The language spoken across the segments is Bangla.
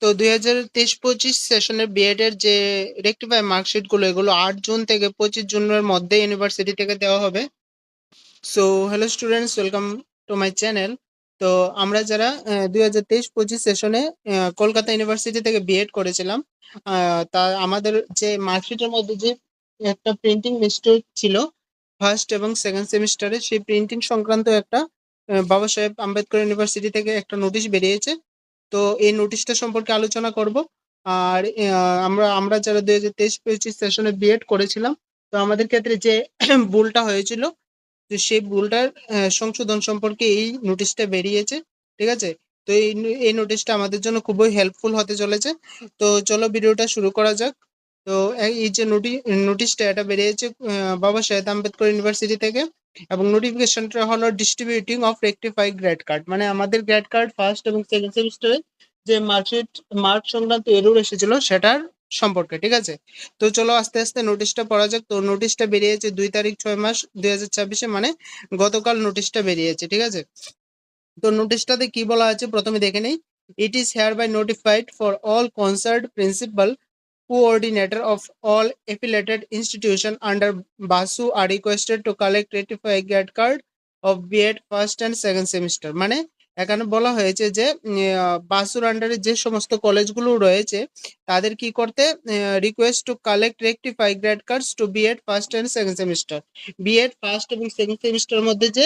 তো 2023-25 সেশনের বিএড এর যে রেকটিফাই মার্কশিট গুলো এগুলো 8 জুন থেকে 25 জুনের মধ্যে ইউনিভার্সিটি থেকে দেওয়া হবে। So hello students, welcome to my channel. তো আমরা যারা 2023-25 সেশনে কলকাতা ইউনিভার্সিটি থেকে বিএড করেছিলাম, তা আমাদের যে মার্কশিটের মধ্যে যে একটা প্রিন্টিং মিস্টেক ছিল ফার্স্ট এবং সেকেন্ড সেমিস্টারে, সেই প্রিন্টিং সংক্রান্ত একটা বাবা সাহেব আম্বেদকর ইউনিভার্সিটি থেকে একটা নোটিশ বেরিয়েছে। তো এই নোটিশটা সম্পর্কে আলোচনা করব। আর আমরা আমরা যারা 2023-25 সেশনে বিএড করেছিলাম, তো আমাদের ক্ষেত্রে যে ভুলটা হয়েছিল, তো সেই ভুলটার সংশোধন সম্পর্কে এই নোটিশটা বেরিয়েছে। ঠিক আছে? তো এই নোটিশটা আমাদের জন্য খুবই হেল্পফুল হতে চলেছে। তো চলো ভিডিওটা শুরু করা যাক। তো এই যে নোটিশটা এটা বেরিয়েছে বাবা সাহেব আম্বেদকর ইউনিভার্সিটি থেকে, এবং নোটিফিকেশনটা হলো distributing of rectified grade card, মানে আমাদের গ্রেড কার্ড ফার্স্ট এবং সেকেন্ড সেমিস্টারে যে মার্ক সংক্রান্ত এরর এসেছিল সেটার সম্পর্কে। ঠিক আছে? তো চলো আস্তে আস্তে নোটিশটা পড়া যাক। তো নোটিশটা বেরিয়েছে 2 তারিখ 6 মাস 2026, মানে গতকাল নোটিশটা বেরিয়েছে। ঠিক আছে? তো নোটিশটাতে কি বলা আছে প্রথমে দেখে নেই। It is hereby notified for all concerned principal coordinator of all affiliated institution under BASU are requested to collect rectify grade card of B.Ed first and second semester. মানে এখানে বলা হয়েছে যে বাসুর আন্ডারে যে সমস্ত কলেজগুলো রয়েছে তাদের কি করতে, request to collect rectify grade cards to B.Ed first and second semester. B.Ed first এবং সেকেন্ড সেমিস্টারের মধ্যে যে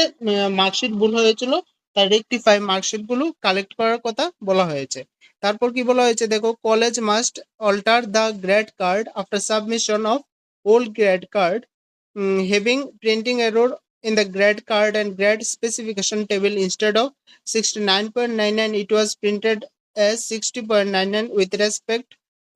মার্কশিট ভুল হয়েছিল তার রেকটিফাই মার্কশিট গুলো কালেক্ট করার কথা বলা হয়েছে। তারপর কি বলা হয়েছে দেখো, college must alter the grade card after submission of old grade card, having printing error in the grade card and grade specification table. Instead of 69.99, it was printed as 60.99 with respect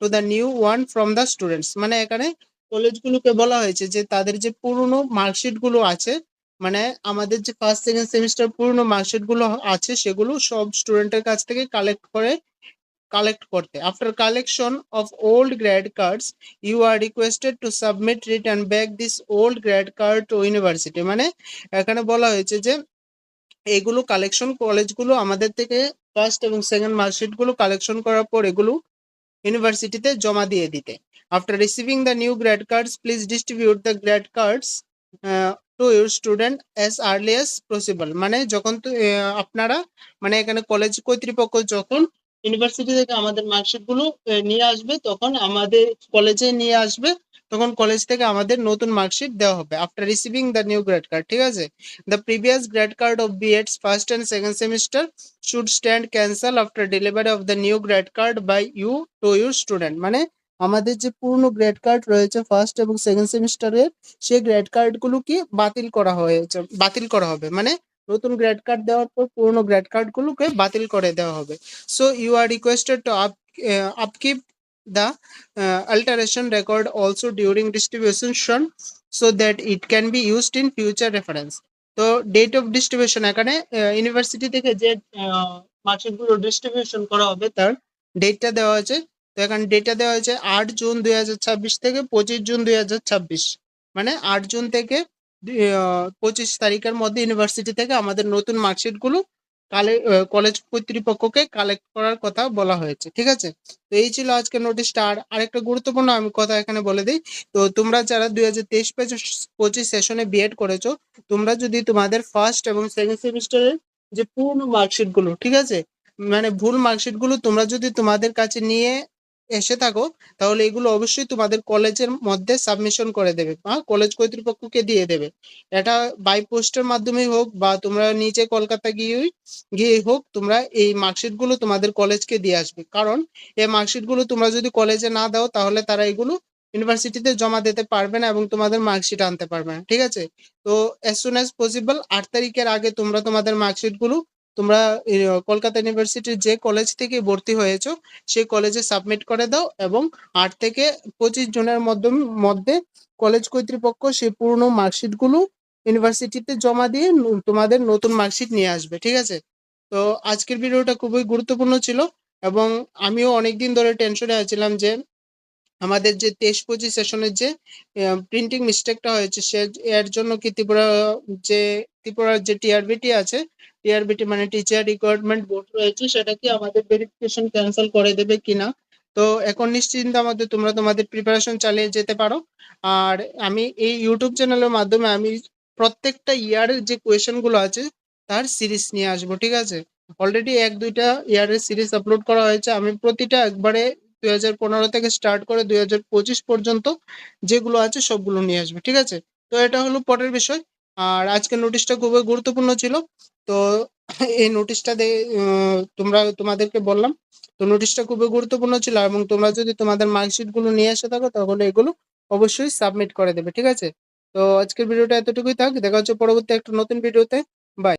to the new one from the students. মানে এখানে কলেজগুলোকে বলা হয়েছে যে তাদের যে পুরনো মার্কশিট গুলো আছে, মানে আমাদের যে ফার্স্ট সেকেন্ড সেমিস্টার পুরনো মার্কশিট গুলো আছে সেগুলো সব স্টুডেন্টের কাছ থেকে কালেক্ট করতে। After collection of old grade cards you are requested to submit return back this old grade card to university. মানে এখানে বলা হয়েছে যে এগুলো কালেকশন কলেজগুলো আমাদের থেকে ফার্স্ট এবং সেকেন্ড মার্কশিট গুলো কালেকশন করার পর এগুলো ইউনিভার্সিটিতে জমা দিয়ে দিতে। After receiving the new grade cards please distribute the grade cards to your student as early as possible. মানে যখন আপনারা, মানে এখানে কলেজ কর্তৃপক্ষ যখন ইউনিভার্সিটি থেকে আমাদের মার্কশিট গুলো নিয়ে আসবে, তখন আমাদের কলেজে নিয়ে আসবে, তখন কলেজ থেকে আমাদের নতুন মার্কশিট দেওয়া হবে after receiving the new grade card. ঠিক আছে? The previous grade card of B.Ed's first and second semester should stand cancel after delivery of the new grade card by you to your student। মানে আমাদের যে পুরনো গ্রেড কার্ড রয়েছে ফার্স্ট এবং সেকেন্ড সেমিস্টারের, সেই গ্রেড কার্ড গুলো কি বাতিল করা হবে। মানে নতুন গ্রেড কার্ড দেওয়ার পর পুরনো গ্রেড কার্ড গুলোকে বাতিল করে দেওয়া হবে। So you are requested to upkeep the alteration record also during distribution so that it can be used in future reference। তো ডেট অফ ডিস্ট্রিবিউশন, এখানে ইউনিভার্সিটি থেকে যে মার্কশিট গুলো ডিস্ট্রিবিউশন করা হবে তার ডেটটা দেওয়া আছে। তো এখানে ডেটটা দেওয়া হয়েছে 8 জুন 2026 থেকে 25 জুন 2026। মানে 8 জুন থেকে 25 তারিখের মধ্যে ইউনিভার্সিটি থেকে আমাদের নতুন মার্কশিট গুলো কলেজ কর্তৃপক্ষকে কালেক্ট করার কথা বলা হয়েছে। ঠিক আছে? তো এই ছিল আজকের নোটিশটা। আর আরেকটা গুরুত্বপূর্ণ আমি কথা এখানে বলে দিই। তো তোমরা যারা 2023-25 সেশনে বিএড করেছো, তোমরা যদি তোমাদের ফার্স্ট এবং সেকেন্ড সেমিস্টারের যে পুরনো মার্কশিট গুলো, ঠিক আছে, মানে ভুল মার্কশিট গুলো তোমরা যদি তোমাদের কাছে নিয়ে এসে থাকো, তাহলে এগুলো অবশ্যই তোমাদের কলেজের মধ্যে সাবমিশন করে দেবে বা কলেজ কর্তৃপক্ষকে দিয়ে দেবে। এটা বাই পোস্টের মাধ্যমে হোক বা তোমরা নিচে কলকাতা গিয়ে হোক, তোমরা এই মার্কশিট গুলো তোমাদের কলেজকে দিয়ে আসবে। কারণ এই মার্কশিট গুলো তোমরা যদি কলেজে না দাও, তাহলে তারা এগুলো ইউনিভার্সিটিতে জমা দিতে পারবে না এবং তোমাদের মার্কশিট আনতে পারবে না। ঠিক আছে? তো অ্যাজ সুন অ্যাজ পসিবল 8 তারিখের আগে তোমরা তোমাদের মার্কশিট গুলো তোমরা কলকাতা ইউনিভার্সিটির যে কলেজ থেকে ভর্তি হয়েছো সেই কলেজে সাবমিট করে দাও, এবং 8 থেকে 25 জনের মধ্যে কলেজ কর্তৃপক্ষ সেই পুরনো মার্কশিট গুলো ইউনিভার্সিটিতে জমা দিয়ে তোমাদের নতুন মার্কশিট নিয়ে আসবে। ঠিক আছে? তো আজকের ভিডিওটা খুবই গুরুত্বপূর্ণ ছিল, এবং আমিও অনেকদিন ধরে টেনশনে আছিলাম যে আমাদের যে 23-25 সেশনের যে প্রিন্টিং মিস্টেকটা হয়েছে সে এর জন্য কি ত্রিপুরার যে টিআরবিটি আছে টিআরবিটি মানে টিচার রিক্রুটমেন্ট বোর্ড রয়েছে, সেটা কি আমাদের ভেরিফিকেশন ক্যান্সেল করে দেবে কিনা। তো এখন নিশ্চিন্তার মধ্যে তোমরা তোমাদের প্রিপারেশন চালিয়ে যেতে পারো। আর আমি এই ইউটিউব চ্যানেলের মাধ্যমে আমি প্রত্যেকটা ইয়ারের যে কোয়েশ্চেন গুলো আছে তার সিরিজ নিয়ে আসবো, ঠিক আছে। অলরেডি 1-2টা ইয়ারের সিরিজ আপলোড করা হয়েছে, আমি প্রতিটা একবারে 2015 থেকে স্টার্ট করে 2025 পর্যন্ত যেগুলো আছে সবগুলো নিয়ে আসবে, ঠিক আছে। তো এটা হলো পরের বিষয়। আর আজকের নোটিশটা খুবই গুরুত্বপূর্ণ ছিল। তো এই নোটিশটা তোমরা তোমাদেরকে বললাম। তো নোটিশটা খুবই গুরুত্বপূর্ণ ছিল এবং তোমরা যদি তোমাদের মার্কশিট গুলো নিয়ে এসে থাকো তাহলে এগুলো অবশ্যই সাবমিট করে দেবে, ঠিক আছে। তো আজকের ভিডিওটা এতটুকুই থাক, দেখা হচ্ছে পরবর্তী একটা নতুন ভিডিওতে। বাই।